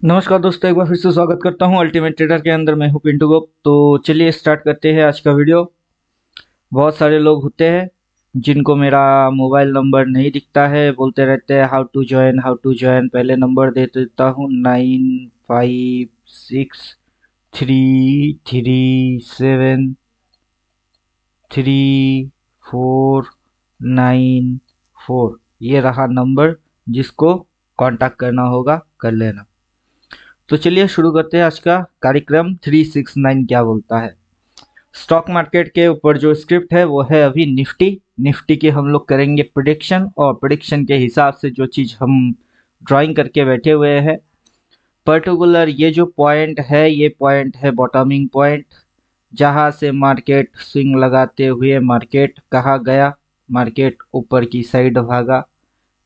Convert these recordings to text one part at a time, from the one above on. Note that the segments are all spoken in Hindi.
नमस्कार दोस्तों, एक बार फिर से स्वागत करता हूं अल्टीमेट ट्रेडर के अंदर। मैं हूं पिंटू गुप्त। तो चलिए स्टार्ट करते हैं आज का वीडियो। बहुत सारे लोग होते हैं जिनको मेरा मोबाइल नंबर नहीं दिखता है, बोलते रहते हैं how to join how to join. पहले नंबर दे देता हूं 9563373494। ये रहा नंबर, जिसको कांटेक्ट करना होगा कर लेना। तो चलिए शुरू करते हैं आज का कार्यक्रम। 369 क्या बोलता है। स्टॉक मार्केट के ऊपर जो स्क्रिप्ट है वो है अभी निफ्टी। निफ्टी की हम लोग करेंगे प्रिडिक्शन, और प्रिडिक्शन के हिसाब से जो चीज़ हम ड्राइंग करके बैठे हुए हैं, पर्टिकुलर ये जो पॉइंट है, ये पॉइंट है बॉटमिंग पॉइंट, जहां से मार्केट स्विंग लगाते हुए मार्केट कहाँ गया, मार्केट ऊपर की साइड भागा।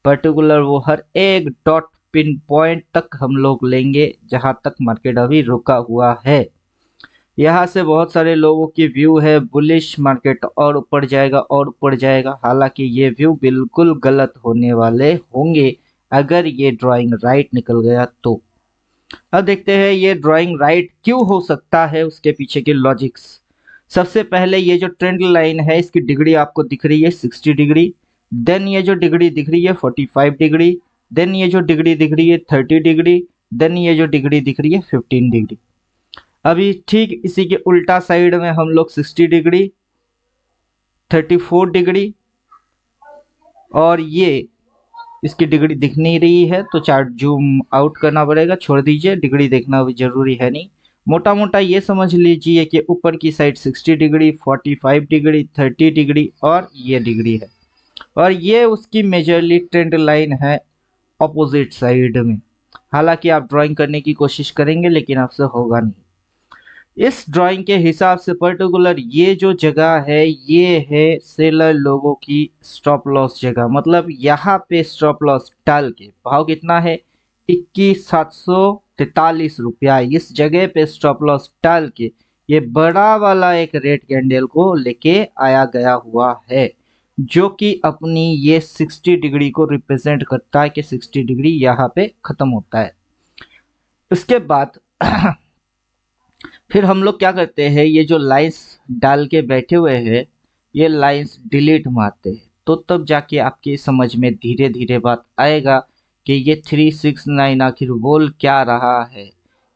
पर्टिकुलर वो हर एक डॉट पिन पॉइंट तक हम लोग लेंगे जहां तक मार्केट अभी रुका हुआ है। यहाँ से बहुत सारे लोगों की व्यू है बुलिश, मार्केट और ऊपर जाएगा और ऊपर जाएगा। हालांकि ये व्यू बिल्कुल गलत होने वाले होंगे अगर ये ड्राइंग राइट निकल गया तो। अब देखते हैं ये ड्राइंग राइट क्यों हो सकता है, उसके पीछे के लॉजिक्स। सबसे पहले ये जो ट्रेंड लाइन है, इसकी डिग्री आपको दिख रही है 60 डिग्री। देन ये जो डिग्री दिख रही है 45 डिग्री। देन ये जो डिग्री दिख रही है 30 डिग्री। देन ये जो डिग्री दिख रही है 15 डिग्री। अभी ठीक इसी के उल्टा साइड में हम लोग 60 डिग्री, 34 डिग्री, और ये इसकी डिग्री दिख नहीं रही है तो चार्ट जूम आउट करना पड़ेगा। छोड़ दीजिए, डिग्री देखना भी जरूरी है नहीं। मोटा मोटा ये समझ लीजिए कि ऊपर की साइड 60 डिग्री, 45 डिग्री, 30 डिग्री और ये डिग्री है। और ये उसकी मेजरली ट्रेंड लाइन है ऑपोजिट साइड में। हालांकि आप ड्राइंग करने की कोशिश करेंगे लेकिन आपसे होगा नहीं। इस ड्राइंग के हिसाब से पर्टिकुलर ये जो जगह है, ये है सेलर लोगों की स्टॉप लॉस जगह। मतलब यहाँ पे स्टॉप लॉस डाल के भाव कितना है, 21,743 रुपया। इस जगह पे स्टॉप लॉस डाल के ये बड़ा वाला एक रेड कैंडल को लेके आया गया हुआ है, जो कि अपनी ये 60 डिग्री को रिप्रेजेंट करता है कि 60 डिग्री यहाँ पे खत्म होता है। उसके बाद फिर हम लोग क्या करते हैं, ये जो लाइंस डाल के बैठे हुए हैं, ये लाइंस डिलीट मारते हैं। तो तब जाके आपकी समझ में धीरे धीरे बात आएगा कि ये 369 आखिर बोल क्या रहा है,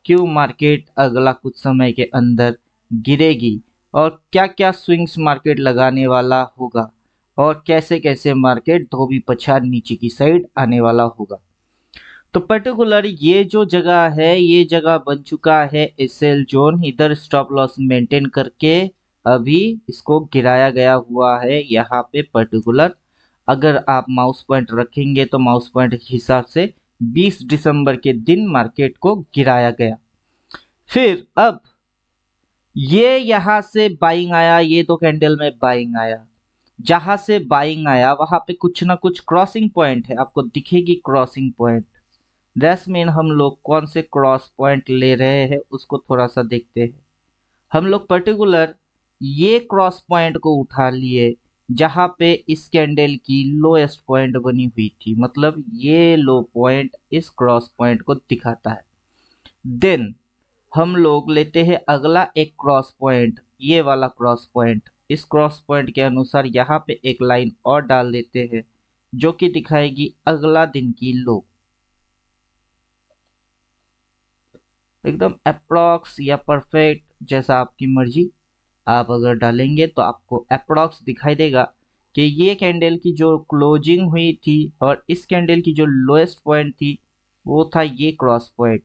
क्यों मार्केट अगला कुछ समय के अंदर गिरेगी, और क्या क्या स्विंग्स मार्केट लगाने वाला होगा, और कैसे कैसे मार्केट धोबी पछाड़ नीचे की साइड आने वाला होगा। तो पर्टिकुलर ये जो जगह है, ये जगह बन चुका है एसएल जोन। इधर स्टॉप लॉस मेंटेन करके अभी इसको गिराया गया हुआ है यहाँ पे। पर्टिकुलर अगर आप माउस पॉइंट रखेंगे तो माउस पॉइंट के हिसाब से 20 दिसंबर के दिन मार्केट को गिराया गया। फिर अब ये यहाँ से बाइंग आया, ये दो कैंडल में बाइंग आया। जहां से बाइंग आया वहां पे कुछ ना कुछ क्रॉसिंग पॉइंट है, आपको दिखेगी क्रॉसिंग पॉइंट। दैट्स मीन हम लोग कौन से क्रॉस पॉइंट ले रहे हैं उसको थोड़ा सा देखते हैं। हम लोग पर्टिकुलर ये क्रॉस पॉइंट को उठा लिए जहां पे इस कैंडल की लोएस्ट पॉइंट बनी हुई थी। मतलब ये लो पॉइंट इस क्रॉस पॉइंट को दिखाता है। देन हम लोग लेते हैं अगला एक क्रॉस पॉइंट, ये वाला क्रॉस पॉइंट। इस क्रॉस पॉइंट के अनुसार यहाँ पे एक लाइन और डाल देते हैं जो कि दिखाएगी अगला दिन की लो। एकदम अप्रोक्स या परफेक्ट, जैसा आपकी मर्जी। आप अगर डालेंगे तो आपको अप्रोक्स दिखाई देगा कि ये कैंडल की जो क्लोजिंग हुई थी और इस कैंडल की जो लोएस्ट पॉइंट थी वो था ये क्रॉस पॉइंट।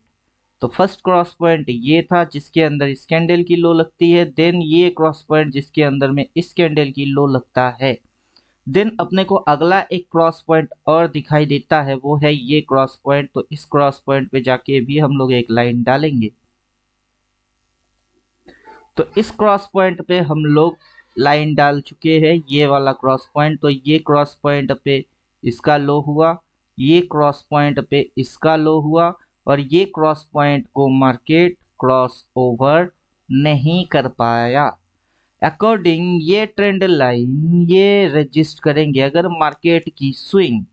तो फर्स्ट क्रॉस पॉइंट ये था जिसके अंदर इस कैंडल की लो लगती है। देन ये क्रॉस पॉइंट जिसके अंदर में इस कैंडल की लो लगता है। देन अपने को अगला एक क्रॉस पॉइंट और दिखाई देता है, वो है ये क्रॉस पॉइंट। तो इस क्रॉस पॉइंट पे जाके भी हम लोग एक लाइन डालेंगे। तो इस क्रॉस पॉइंट पे हम लोग लाइन डाल चुके हैं, ये वाला क्रॉस पॉइंट। तो ये क्रॉस पॉइंट पे इसका लो हुआ, ये क्रॉस पॉइंट पे इसका लो हुआ, और ये क्रॉस पॉइंट को मार्केट क्रॉस ओवर नहीं कर पाया। अकॉर्डिंग ये ट्रेंड लाइन ये रजिस्ट करेंगे अगर मार्केट की स्विंग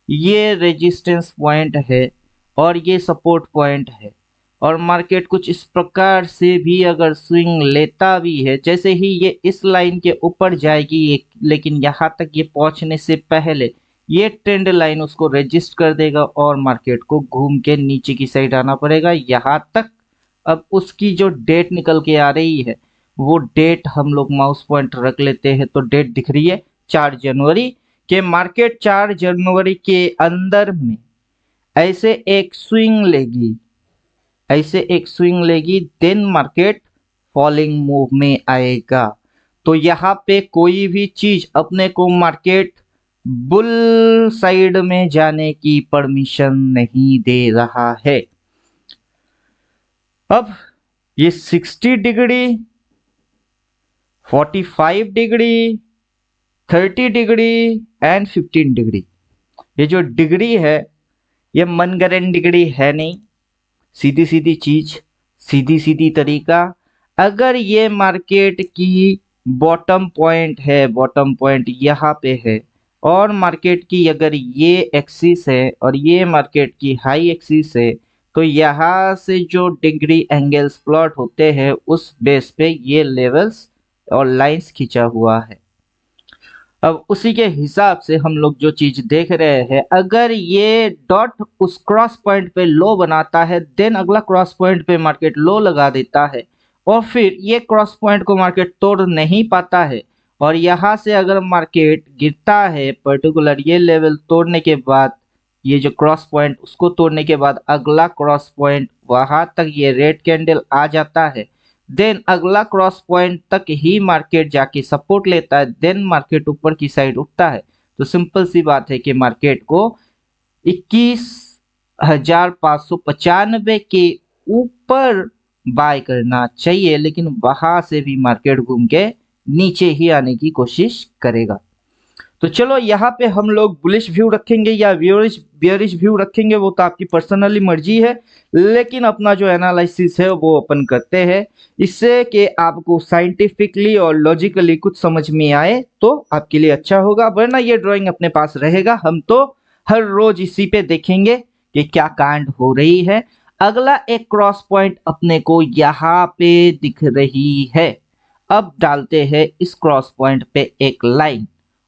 ये रेजिस्टेंस पॉइंट है और ये सपोर्ट पॉइंट है और मार्केट कुछ इस प्रकार से भी अगर स्विंग लेता भी है, जैसे ही ये इस लाइन के ऊपर जाएगी लेकिन यहाँ तक ये पहुंचने से पहले ये ट्रेंड लाइन उसको रेजिस्ट कर देगा और मार्केट को घूम के नीचे की साइड आना पड़ेगा यहाँ तक। अब उसकी जो डेट निकल के आ रही है वो डेट हम लोग माउस पॉइंट रख लेते हैं, तो डेट दिख रही है 4 जनवरी के। मार्केट 4 जनवरी के अंदर में ऐसे एक स्विंग लेगी, देन मार्केट फॉलिंग मूव में आएगा। तो यहाँ पे कोई भी चीज अपने को मार्केट बुल साइड में जाने की परमिशन नहीं दे रहा है। अब ये 60 degree, 45 degree, 30 degree and 15 degree, ये जो डिग्री है ये मनगढ़ंत डिग्री है नहीं, सीधी सीधी चीज, सीधी सीधी तरीका। अगर ये मार्केट की बॉटम पॉइंट है, बॉटम पॉइंट यहाँ पे है और मार्केट की अगर ये एक्सिस है और ये मार्केट की हाई एक्सिस है, तो यहाँ से जो डिग्री एंगल्स प्लॉट होते हैं उस बेस पे ये लेवल्स और लाइंस खींचा हुआ है। अब उसी के हिसाब से हम लोग जो चीज देख रहे हैं, अगर ये डॉट उस क्रॉस पॉइंट पे लो बनाता है, देन अगला क्रॉस पॉइंट पे मार्केट लो लगा देता है और फिर ये क्रॉस पॉइंट को मार्केट तोड़ नहीं पाता है और यहाँ से अगर मार्केट गिरता है पर्टिकुलर ये लेवल तोड़ने के बाद, ये जो क्रॉस पॉइंट उसको तोड़ने के बाद अगला क्रॉस पॉइंट वहां तक ये रेड कैंडल आ जाता है, देन अगला क्रॉस पॉइंट तक ही मार्केट जाके सपोर्ट लेता है, देन मार्केट ऊपर की साइड उठता है। तो सिंपल सी बात है कि मार्केट को 21,595 के ऊपर बाय करना चाहिए, लेकिन वहां से भी मार्केट घूम के नीचे ही आने की कोशिश करेगा। तो चलो यहाँ पे हम लोग बुलिश व्यू रखेंगे या बियरिश व्यू रखेंगे वो तो आपकी पर्सनली मर्जी है, लेकिन अपना जो एनालिसिस है वो अपन करते हैं, इससे कि आपको साइंटिफिकली और लॉजिकली कुछ समझ में आए तो आपके लिए अच्छा होगा, वरना ये ड्राइंग अपने पास रहेगा, हम तो हर रोज इसी पे देखेंगे कि क्या कांड हो रही है। अगला एक क्रॉस पॉइंट अपने को यहाँ पे दिख रही है। अब डालते हैं इस क्रॉस पॉइंट पे एक लाइन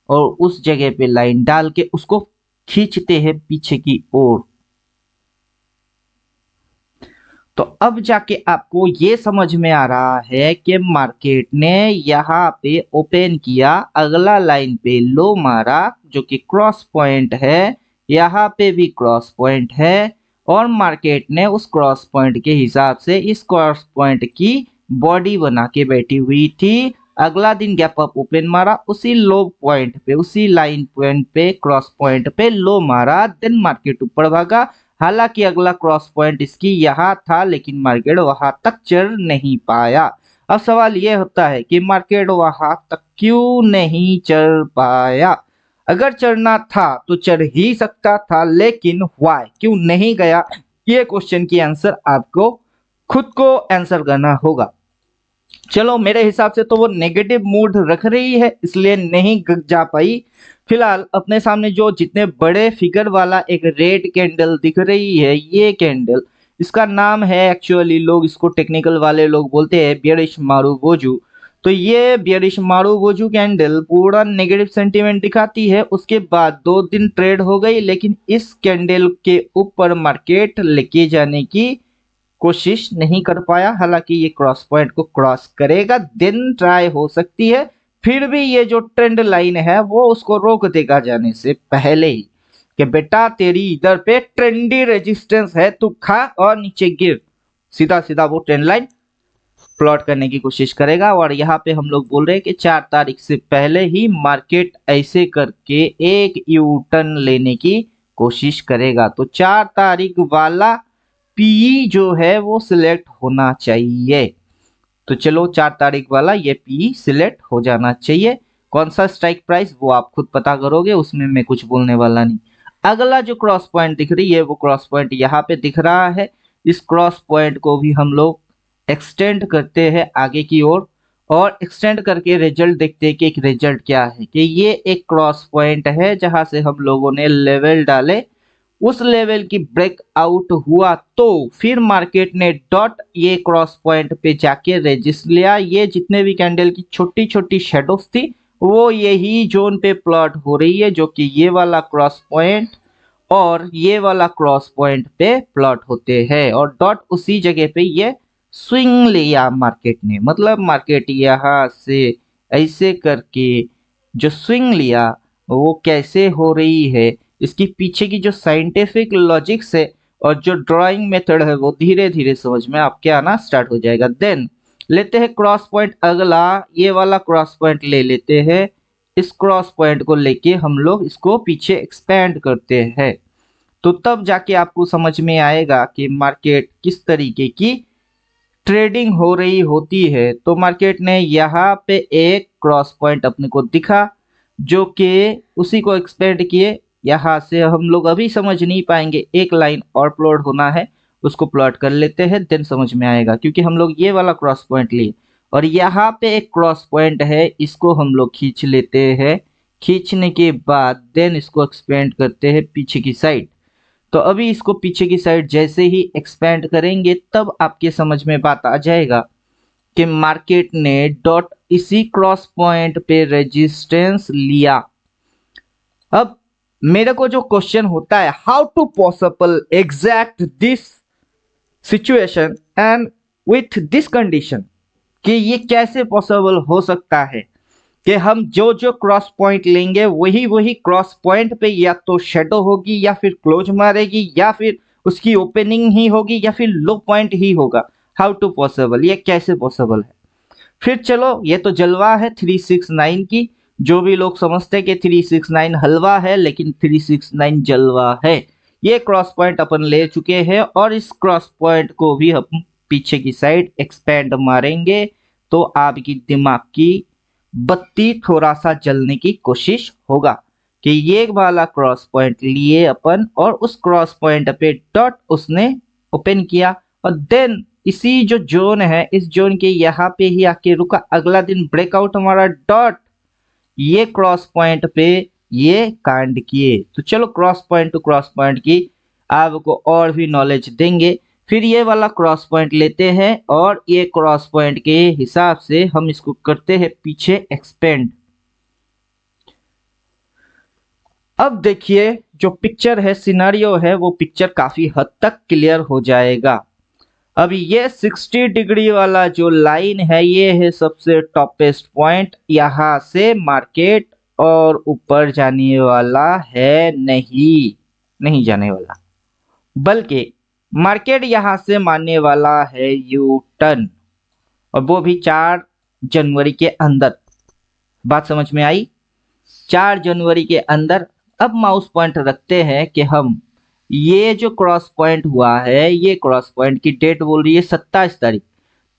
और उस जगह पे लाइन डाल के उसको खींचते हैं पीछे की ओर। तो अब जाके आपको ये समझ में आ रहा है कि मार्केट ने यहाँ पे ओपन किया, अगला लाइन पे लो मारा जो कि क्रॉस पॉइंट है, यहाँ पे भी क्रॉस पॉइंट है और मार्केट ने उस क्रॉस पॉइंट के हिसाब से इस क्रॉस पॉइंट की बॉडी बना के बैठी हुई थी। अगला दिन गैप अप ओपन मारा, उसी लो पॉइंट पे, उसी लाइन पॉइंट पे, क्रॉस पॉइंट पे लो मारा, देन मार्केट ऊपर भागा। हालांकि अगला क्रॉस पॉइंट इसकी यहाँ था लेकिन मार्केट वहां तक चढ़ नहीं पाया। अब सवाल यह होता है कि मार्केट वहां तक क्यों नहीं चढ़ पाया? अगर चढ़ना था तो चढ़ ही सकता था, लेकिन व्हाई, क्यों नहीं गया? ये क्वेश्चन की आंसर आपको खुद को आंसर करना होगा। चलो मेरे हिसाब से तो वो नेगेटिव मूड रख रही है इसलिए नहीं जा पाई। फिलहाल अपने सामने जो जितने बड़े फिगर वाला एक रेड कैंडल दिख रही है, ये कैंडल, इसका नाम है, एक्चुअली लोग इसको टेक्निकल वाले लोग बोलते हैं बियरिश मारुबोजू। तो ये बियरिश मारुबोजू कैंडल पूरा नेगेटिव सेंटीमेंट दिखाती है। उसके बाद 2 दिन ट्रेड हो गई, लेकिन इस कैंडल के ऊपर मार्केट लेके जाने की कोशिश नहीं कर पाया। हालांकि ये क्रॉस पॉइंट को क्रॉस करेगा, दिन ट्राई हो सकती है, फिर भी ये जो ट्रेंड लाइन है वो उसको रोक देगा जाने से पहले ही कि बेटा तेरी इधर पे ट्रेंडी रेजिस्टेंस है, तू खा और नीचे गिर। सीधा सीधा वो ट्रेंड लाइन प्लॉट करने की कोशिश करेगा और यहाँ पे हम लोग बोल रहे हैं कि 4 तारीख से पहले ही मार्केट ऐसे करके एक यू टर्न लेने की कोशिश करेगा। तो 4 तारीख वाला पीई जो है वो सिलेक्ट होना चाहिए। तो चलो 4 तारीख वाला ये पीई सिलेक्ट हो जाना चाहिए। कौन सा स्ट्राइक प्राइस वो आप खुद पता करोगे, उसमें मैं कुछ बोलने वाला नहीं। अगला जो क्रॉस पॉइंट दिख रही है वो क्रॉस पॉइंट यहाँ पे दिख रहा है। इस क्रॉस पॉइंट को भी हम लोग एक्सटेंड करते हैं आगे की ओर और एक्सटेंड करके रिजल्ट देखते हैं कि एक रिजल्ट क्या है, कि ये एक क्रॉस पॉइंट है जहां से हम लोगों ने लेवल डाले उस लेवल की ब्रेकआउट हुआ तो फिर मार्केट ने डॉट ये क्रॉस पॉइंट पे जाके रेजिस्ट लिया। ये जितने भी कैंडल की छोटी छोटी शेडोज थी वो यही जोन पे प्लॉट हो रही है, जो कि ये वाला क्रॉस पॉइंट और ये वाला क्रॉस पॉइंट पे प्लॉट होते हैं। और डॉट उसी जगह पे ये स्विंग लिया मार्केट ने, मतलब मार्केट यहाँ से ऐसे करके जो स्विंग लिया वो कैसे हो रही है, इसकी पीछे की जो साइंटिफिक लॉजिक्स है और जो ड्राइंग मेथड है वो धीरे धीरे समझ में आपके आना स्टार्ट हो जाएगा। देन लेते हैं क्रॉस पॉइंट अगला, ये वाला क्रॉस पॉइंट ले लेते हैं। इस क्रॉस पॉइंट को लेके हम लोग इसको पीछे एक्सपेंड करते हैं, तो तब जाके आपको समझ में आएगा कि मार्केट किस तरीके की ट्रेडिंग हो रही होती है। तो मार्केट ने यहाँ पे एक क्रॉस पॉइंट अपने को दिखा, जो कि उसी को एक्सपेंड किए। यहाँ से हम लोग अभी समझ नहीं पाएंगे, एक लाइन और प्लॉट होना है, उसको प्लॉट कर लेते हैं, देन समझ में आएगा। क्योंकि हम लोग ये वाला क्रॉस पॉइंट लिए और यहाँ पे एक क्रॉस पॉइंट है, इसको हम लोग खींच लेते हैं। खींचने के बाद देन इसको एक्सपेंड करते हैं पीछे की साइड। तो अभी इसको पीछे की साइड जैसे ही एक्सपेंड करेंगे तब आपके समझ में बात आ जाएगा कि मार्केट ने डॉट इसी क्रॉस पॉइंट पे रेजिस्टेंस लिया। अब मेरे को जो क्वेश्चन होता है, how to possible exact this situation and with this condition, कि ये कैसे पॉसिबल हो सकता है कि हम जो जो क्रॉस पॉइंट लेंगे वही वही क्रॉस पॉइंट पे या तो शेडो होगी या फिर क्लोज मारेगी या फिर उसकी ओपनिंग ही होगी या फिर लो पॉइंट ही होगा। हाउ टू पॉसिबल, ये कैसे पॉसिबल है? फिर चलो, ये तो जलवा है 369 की। जो भी लोग समझते हैं कि 369 हलवा है, लेकिन 369 जलवा है। ये क्रॉस पॉइंट अपन ले चुके हैं और इस क्रॉस पॉइंट को भी हम पीछे की साइड एक्सपेंड मारेंगे तो आपकी दिमाग की बत्ती थोड़ा सा जलने की कोशिश होगा कि ये वाला क्रॉस पॉइंट लिए अपन और उस क्रॉस पॉइंट पे डॉट उसने ओपन किया और देन इसी जो जोन है इस जोन के यहाँ पे ही आके रुका। अगला दिन ब्रेकआउट हमारा डॉट ये क्रॉस पॉइंट पे ये कांड किए। तो चलो cross point two cross point की आपको और भी नॉलेज देंगे। फिर ये वाला क्रॉस पॉइंट लेते हैं और ये क्रॉस पॉइंट के हिसाब से हम इसको करते हैं पीछे एक्सपेंड। अब देखिए जो पिक्चर है, सिनारियो है, वो पिक्चर काफी हद तक क्लियर हो जाएगा। अब ये 60 डिग्री वाला जो लाइन है ये है सबसे टॉपेस्ट पॉइंट। यहाँ से मार्केट और ऊपर जाने वाला है नहीं, नहीं जाने वाला, बल्कि मार्केट यहाँ से मारने वाला है यू टर्न, और वो भी 4 जनवरी के अंदर। बात समझ में आई? 4 जनवरी के अंदर। अब माउस पॉइंट रखते हैं कि हम ये जो क्रॉस पॉइंट हुआ है ये क्रॉस पॉइंट की डेट बोल रही है 27 तारीख।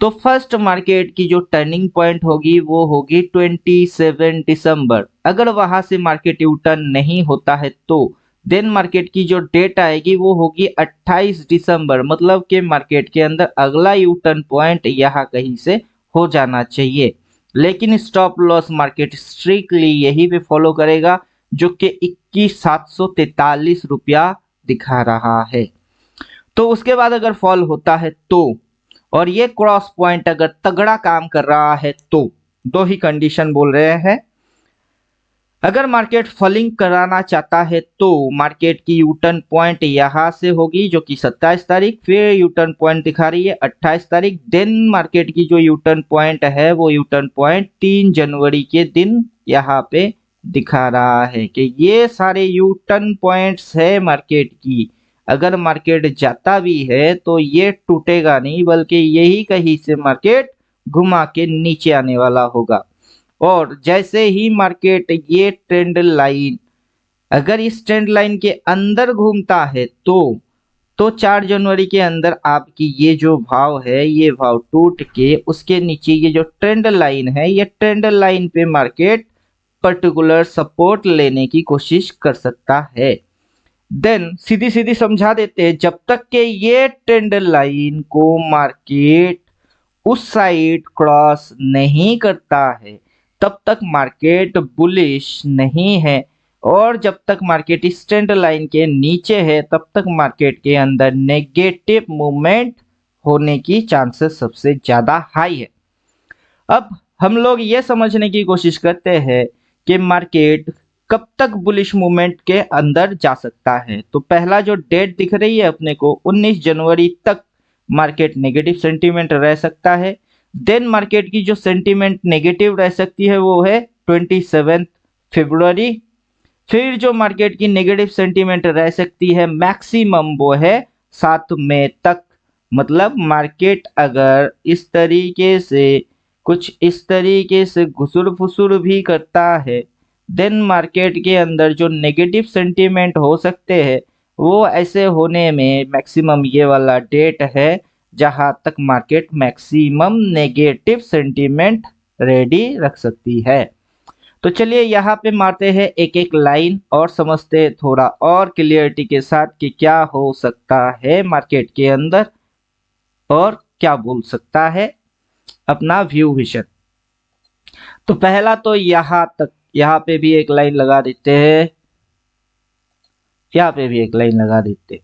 तो फर्स्ट मार्केट की जो टर्निंग पॉइंट होगी वो होगी 27 दिसंबर। अगर वहां से मार्केट यू टर्न नहीं होता है तो देन मार्केट की जो डेट आएगी वो होगी 28 दिसंबर। मतलब कि मार्केट के अंदर अगला यू टर्न पॉइंट यहाँ कहीं से हो जाना चाहिए। लेकिन स्टॉप लॉस मार्केट स्ट्रिक्टली यही पे फॉलो करेगा, जो कि 21,743 रुपया दिखा रहा है। तो उसके बाद अगर फॉल होता है तो, और ये क्रॉस पॉइंट अगर तगड़ा काम कर रहा है तो, दो ही कंडीशन बोल रहे हैं। अगर मार्केट फॉलिंग कराना चाहता है तो मार्केट की यू टर्न पॉइंट यहां से होगी जो कि 27 तारीख, फिर यू टर्न पॉइंट दिखा रही है 28 तारीख। देन मार्केट की जो यू टर्न पॉइंट है वो यू टर्न पॉइंट 3 जनवरी के दिन यहाँ पे दिखा रहा है कि ये सारे यू टर्न पॉइंट्स है मार्केट की। अगर मार्केट जाता भी है तो ये टूटेगा नहीं, बल्कि यही कहीं से मार्केट घुमा के नीचे आने वाला होगा। और जैसे ही मार्केट ये ट्रेंड लाइन, अगर इस ट्रेंड लाइन के अंदर घूमता है तो 4 जनवरी के अंदर आपकी ये जो भाव है ये भाव टूट के उसके नीचे ये जो ट्रेंड लाइन है ये ट्रेंड लाइन पे मार्केट पर्टिकुलर सपोर्ट लेने की कोशिश कर सकता है। देन सीधी सीधी समझा देते हैं, जब तक के ये ट्रेंड लाइन को मार्केट उस साइड क्रॉस नहीं करता है तब तक मार्केट बुलिश नहीं है। और जब तक मार्केट इस ट्रेंड लाइन के नीचे है तब तक मार्केट के अंदर नेगेटिव मूवमेंट होने की चांसेस सबसे ज्यादा हाई है। अब हम लोग ये समझने की कोशिश करते हैं कि मार्केट कब तक बुलिश मूवमेंट के अंदर जा सकता है। तो पहला जो डेट दिख रही है अपने को 19 जनवरी तक मार्केट नेगेटिव सेंटीमेंट रह सकता है। देन मार्केट की जो सेंटीमेंट नेगेटिव रह सकती है वो है 27 फरवरी। फिर जो मार्केट की नेगेटिव सेंटीमेंट रह सकती है मैक्सिमम वो है 7 मई तक। मतलब मार्केट अगर इस तरीके से कुछ इस तरीके से घुसुर फुसुर भी करता है देन मार्केट के अंदर जो नेगेटिव सेंटीमेंट हो सकते हैं वो ऐसे होने में मैक्सिमम ये वाला डेट है जहां तक market maximum negative sentiment ready रख सकती है। तो चलिए यहाँ पे मारते हैं एक एक लाइन और समझते हैं थोड़ा और क्लियरिटी के साथ कि क्या हो सकता है मार्केट के अंदर और क्या बोल सकता है अपना व्यू विजन। तो पहला तो यहाँ तक, यहाँ पे भी एक लाइन लगा देते हैं, यहाँ पे भी एक लाइन लगा देते हैं।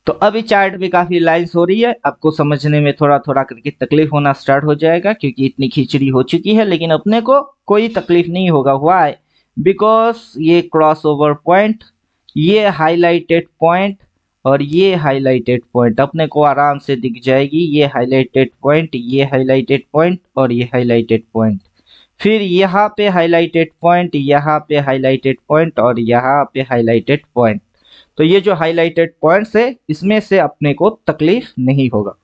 तो अभी चार्ट में काफी लाइंस हो रही है, आपको समझने में थोड़ा थोड़ा करके तकलीफ होना स्टार्ट हो जाएगा क्योंकि इतनी खिचड़ी हो चुकी है, लेकिन अपने को कोई तकलीफ नहीं होगा। व्हाई? बिकॉज ये क्रॉस ओवर पॉइंट, ये हाईलाइटेड पॉइंट और ये हाईलाइटेड पॉइंट अपने को आराम से दिख जाएगी। ये हाईलाइटेड पॉइंट, ये हाईलाइटेड पॉइंट और ये हाईलाइटेड पॉइंट, फिर यहाँ पे हाईलाइटेड पॉइंट, यहाँ पे हाईलाइटेड पॉइंट और यहाँ पे हाईलाइटेड पॉइंट। तो ये जो हाईलाइटेड पॉइंट्स है इसमें से अपने को तकलीफ नहीं होगा।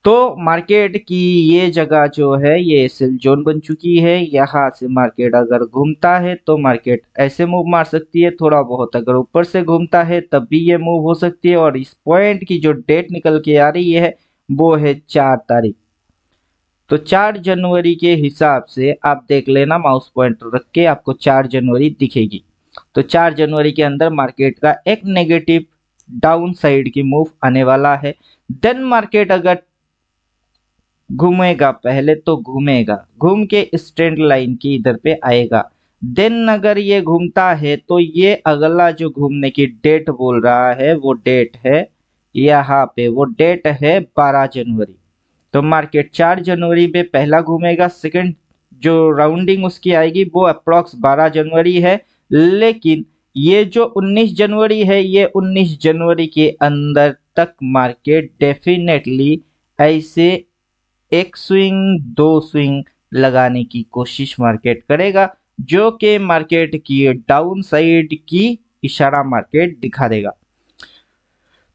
तो मार्केट की ये जगह जो है ये सेल जोन बन चुकी है। यहाँ से मार्केट अगर घूमता है तो मार्केट ऐसे मूव मार सकती है, थोड़ा बहुत अगर ऊपर से घूमता है तब भी ये मूव हो सकती है। और इस पॉइंट की जो डेट निकल के आ रही है वो है 4 तारीख। तो 4 जनवरी के हिसाब से आप देख लेना, माउस पॉइंटर रख के आपको 4 जनवरी दिखेगी। तो 4 जनवरी के अंदर मार्केट का एक नेगेटिव डाउन साइड की मूव आने वाला है। देन मार्केट अगर घूमेगा, पहले तो घूमेगा, घूम के इस ट्रेंड लाइन की इधर पे आएगा। देन अगर ये घूमता है तो ये अगला जो घूमने की डेट बोल रहा है वो डेट है यहाँ पे, वो डेट है 12 जनवरी। तो मार्केट 4 जनवरी पे पहला घूमेगा, सेकंड जो राउंडिंग उसकी आएगी वो अप्रॉक्स 12 जनवरी है। लेकिन ये जो 19 जनवरी है ये 19 जनवरी के अंदर तक मार्केट डेफिनेटली ऐसे एक स्विंग दो स्विंग लगाने की कोशिश मार्केट करेगा जो कि मार्केट की डाउन साइड की इशारा मार्केट दिखा देगा।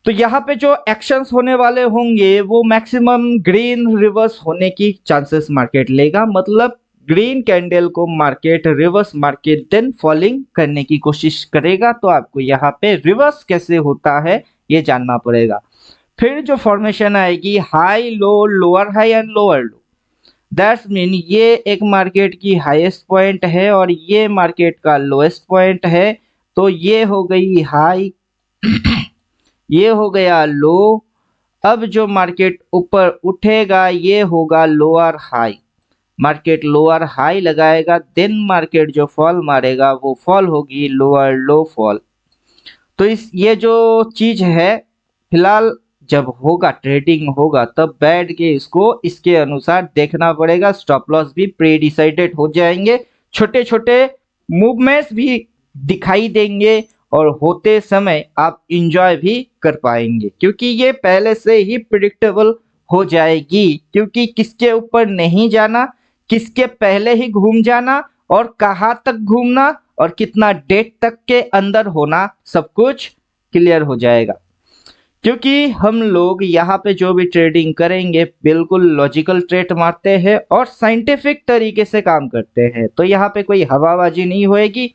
तो यहाँ पे जो एक्शंस होने वाले होंगे वो मैक्सिमम ग्रीन रिवर्स होने की चांसेस मार्केट लेगा। मतलब ग्रीन कैंडल को market reverse market then falling करने की कोशिश करेगा। तो आपको यहाँ पे रिवर्स कैसे होता है ये जानना पड़ेगा। फिर जो फॉर्मेशन आएगी high low, lower high and lower low, that's mean ये एक मार्केट की हाईएस्ट पॉइंट है और ये मार्केट का लोएस्ट पॉइंट है। तो ये हो गई हाई ये हो गया लो। अब जो मार्केट ऊपर उठेगा ये होगा lower high, market lower high लगाएगा। देन मार्केट जो फॉल मारेगा वो फॉल होगी लोअर लो फॉल। तो इस ये जो चीज है फिलहाल जब होगा ट्रेडिंग होगा तब बैठ के इसको इसके अनुसार देखना पड़ेगा। स्टॉप लॉस भी प्री डिसाइडेड हो जाएंगे, छोटे छोटे मूवमेंट्स भी दिखाई देंगे और होते समय आप इंजॉय भी कर पाएंगे क्योंकि ये पहले से ही प्रिडिक्टेबल हो जाएगी। क्योंकि किसके ऊपर नहीं जाना, किसके पहले ही घूम जाना और कहाँ तक घूमना और कितना डेट तक के अंदर होना, सब कुछ क्लियर हो जाएगा। क्योंकि हम लोग यहाँ पे जो भी ट्रेडिंग करेंगे बिल्कुल लॉजिकल ट्रेड मारते हैं और साइंटिफिक तरीके से काम करते हैं। तो यहाँ पे कोई हवाबाजी नहीं होएगी,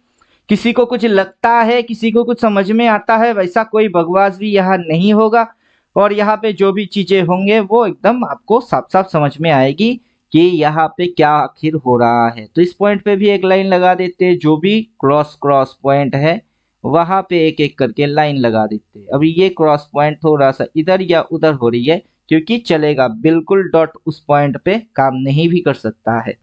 किसी को कुछ लगता है किसी को कुछ समझ में आता है वैसा कोई बकवास भी यहाँ नहीं होगा। और यहाँ पे जो भी चीजें होंगे वो एकदम आपको साफ साफ समझ में आएगी कि यहाँ पे क्या आखिर हो रहा है। तो इस पॉइंट पे भी एक लाइन लगा देते हैं, जो भी क्रॉस पॉइंट है वहां पे एक एक करके लाइन लगा देते हैं। अभी ये क्रॉस पॉइंट थोड़ा सा इधर या उधर हो रही है क्योंकि चलेगा, बिल्कुल डॉट उस पॉइंट पे काम नहीं भी कर सकता है,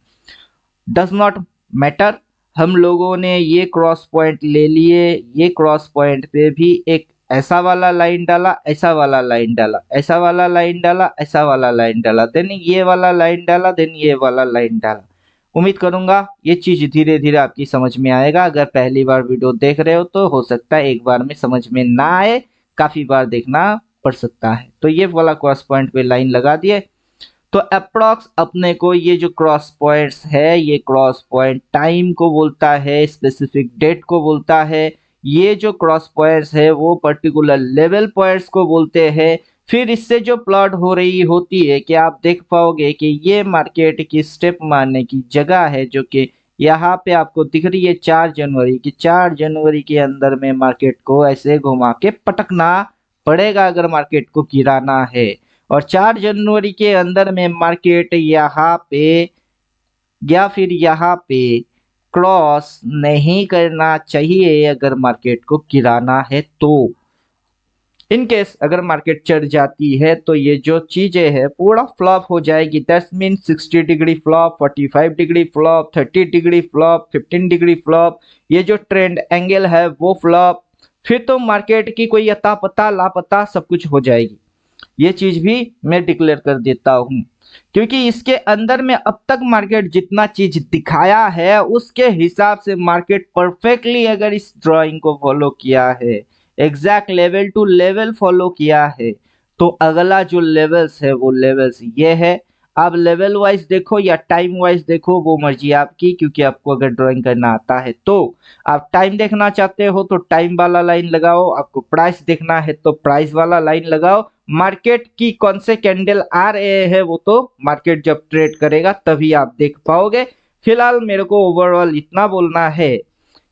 डज नॉट मैटर। हम लोगों ने ये क्रॉस पॉइंट ले लिए, ये क्रॉस पॉइंट पे भी एक ऐसा वाला लाइन डाला, ऐसा वाला लाइन डाला, ऐसा वाला लाइन डाला, ऐसा वाला लाइन डाला, देन ये वाला लाइन डाला, देन ये वाला लाइन डाला। उम्मीद करूंगा ये चीज धीरे धीरे आपकी समझ में आएगा। अगर पहली बार वीडियो देख रहे हो तो हो सकता है एक बार में समझ में ना आए, काफी बार देखना पड़ सकता है। तो ये वाला क्रॉस पॉइंट पे लाइन लगा दिए, तो अप्रॉक्स अपने को ये जो क्रॉस पॉइंट्स है, ये क्रॉस पॉइंट टाइम को बोलता है, स्पेसिफिक डेट को बोलता है। ये जो क्रॉस पॉइंट्स है वो पर्टिकुलर लेवल पॉइंट्स को बोलते हैं। फिर इससे जो प्लॉट हो रही होती है कि आप देख पाओगे कि ये मार्केट की स्टेप मारने की जगह है, जो कि यहाँ पे आपको दिख रही है 4 जनवरी की। 4 जनवरी के अंदर में मार्केट को ऐसे घुमा के पटकना पड़ेगा अगर मार्केट को गिराना है। और 4 जनवरी के अंदर में मार्केट यहाँ पे या फिर यहाँ पे क्रॉस नहीं करना चाहिए अगर मार्केट को गिराना है। तो इन केस अगर मार्केट चढ़ जाती है तो ये जो चीजें है पूरा फ्लॉप हो जाएगी। That's mean 60 degree flop, 45 degree flop, 30 degree flop, 15 degree flop, ये जो ट्रेंड एंगल है वो फ्लॉप। फिर तो मार्केट की कोई अता पता लापता सब कुछ हो जाएगी। ये चीज भी मैं डिक्लेयर कर देता हूं, क्योंकि इसके अंदर में अब तक मार्केट जितना चीज दिखाया है उसके हिसाब से मार्केट परफेक्टली अगर इस ड्राइंग को फॉलो किया है, exact level to level follow किया है, तो अगला जो लेवल्स है वो लेवल्स ये है। आप लेवल वाइज देखो या टाइम वाइज देखो, वो मर्जी आपकी, क्योंकि आपको अगर ड्राइंग करना आता है तो। आप टाइम देखना चाहते हो तो टाइम वाला लाइन लगाओ, आपको प्राइस देखना है तो प्राइस वाला लाइन लगाओ। मार्केट की कौन से कैंडल आ रहे हैं वो तो मार्केट जब ट्रेड करेगा तभी आप देख पाओगे। फिलहाल मेरे को ओवरऑल इतना बोलना है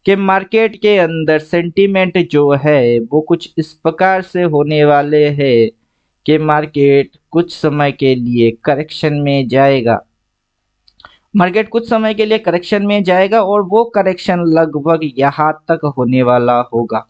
कि मार्केट के अंदर सेंटीमेंट जो है वो कुछ इस प्रकार से होने वाले हैं कि मार्केट कुछ समय के लिए करेक्शन में जाएगा। मार्केट कुछ समय के लिए करेक्शन में जाएगा और वो करेक्शन लगभग यहाँ तक होने वाला होगा।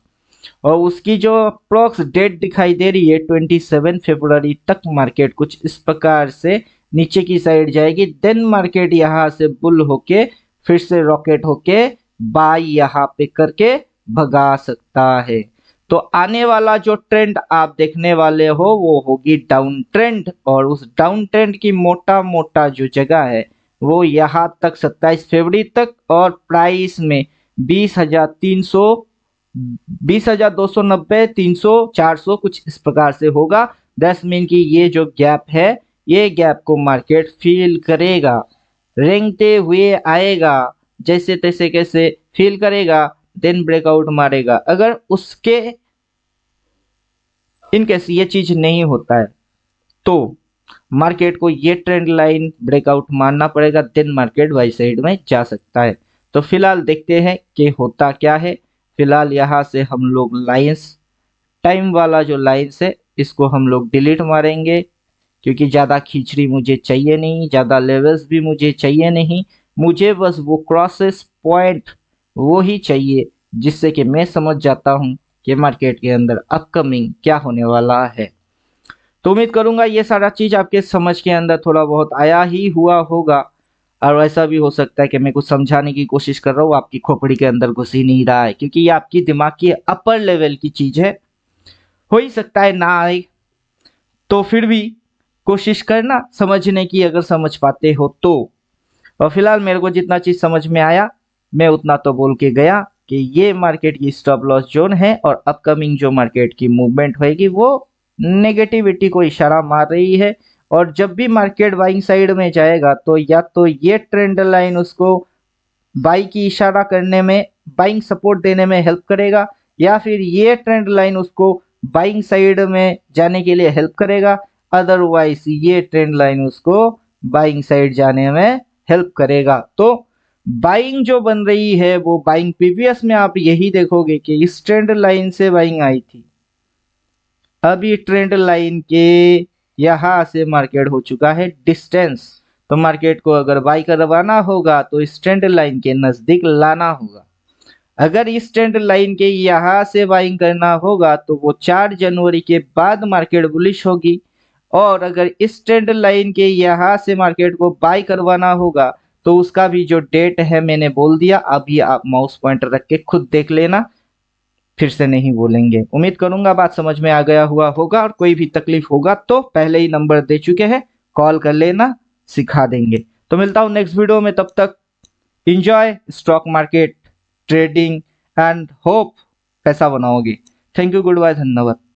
और उसकी जो अप्रोक्स डेट दिखाई दे रही है 27 फरवरी तक मार्केट कुछ इस प्रकार से नीचे की साइड जाएगी। देन मार्केट यहाँ से बुल होके फिर से रॉकेट होके बाय यहाँ पे करके भगा सकता है। तो आने वाला जो ट्रेंड आप देखने वाले हो वो होगी डाउन ट्रेंड, और उस डाउन ट्रेंड की मोटा मोटा जो जगह है वो यहाँ तक 27 फरवरी तक, और प्राइस में 20,300, 20,290, 300, 400 कुछ इस प्रकार से होगा। दैट्स मीन कि ये जो गैप है ये गैप को मार्केट फील करेगा, रेंगते हुए आएगा, जैसे तैसे कैसे फील करेगा, देन ब्रेकआउट मारेगा। अगर उसके इनकेस ये चीज नहीं होता है तो मार्केट को ये ट्रेंड लाइन ब्रेकआउट मारना पड़ेगा, देन मार्केट बाई साइड में जा सकता है। तो फिलहाल देखते हैं कि होता क्या है। फिलहाल यहाँ से हम लोग लाइंस, टाइम वाला जो लाइंस है इसको हम लोग डिलीट मारेंगे, क्योंकि ज़्यादा खींचड़ी मुझे चाहिए नहीं, ज़्यादा लेवल्स भी मुझे चाहिए नहीं। मुझे बस वो क्रॉसेस पॉइंट वो ही चाहिए जिससे कि मैं समझ जाता हूँ कि मार्केट के अंदर अपकमिंग क्या होने वाला है। तो उम्मीद करूंगा ये सारा चीज आपके समझ के अंदर थोड़ा बहुत आया ही हुआ होगा। और ऐसा भी हो सकता है कि मैं कुछ समझाने की कोशिश कर रहा हूँ, आपकी खोपड़ी के अंदर घुस ही नहीं रहा है, क्योंकि ये आपकी दिमाग की अपर लेवल की चीज है। हो ही सकता है ना आए, तो फिर भी कोशिश करना समझने की, अगर समझ पाते हो तो। और फिलहाल मेरे को जितना चीज समझ में आया मैं उतना तो बोल के गया कि ये मार्केट की स्टॉप लॉस जोन है, और अपकमिंग जो मार्केट की मूवमेंट होगी वो नेगेटिविटी को इशारा मार रही है। और जब भी मार्केट बाइंग साइड में जाएगा तो या तो ये ट्रेंड लाइन उसको बाई की इशारा करने में, बाइंग सपोर्ट देने में हेल्प करेगा, या फिर ये ट्रेंड लाइन उसको बाइंग साइड में जाने के लिए हेल्प करेगा। अदरवाइज ये ट्रेंड लाइन उसको बाइंग साइड जाने में हेल्प करेगा। तो बाइंग जो बन रही है वो बाइंग प्रीवियस में आप यही देखोगे कि इस ट्रेंड लाइन से बाइंग आई थी, अब ये ट्रेंड लाइन के यहाँ से मार्केट हो चुका है डिस्टेंस। तो मार्केट को अगर बाई करवाना होगा तो इस ट्रेंड लाइन के नजदीक लाना होगा। अगर इस ट्रेंड लाइन के यहाँ से बाइंग करना होगा तो वो 4 जनवरी के बाद मार्केट बुलिश होगी। और अगर इस ट्रेंड लाइन के यहाँ से मार्केट को बाई करवाना होगा तो उसका भी जो डेट है मैंने बोल दिया, अभी आप माउस पॉइंटर रख के खुद देख लेना, फिर से नहीं बोलेंगे। उम्मीद करूंगा बात समझ में आ गया हुआ होगा, और कोई भी तकलीफ होगा तो पहले ही नंबर दे चुके हैं, कॉल कर लेना, सिखा देंगे। तो मिलता हूं नेक्स्ट वीडियो में, तब तक enjoy stock market trading and hope पैसा बनाओगे। थैंक यू, गुड बाय, धन्यवाद।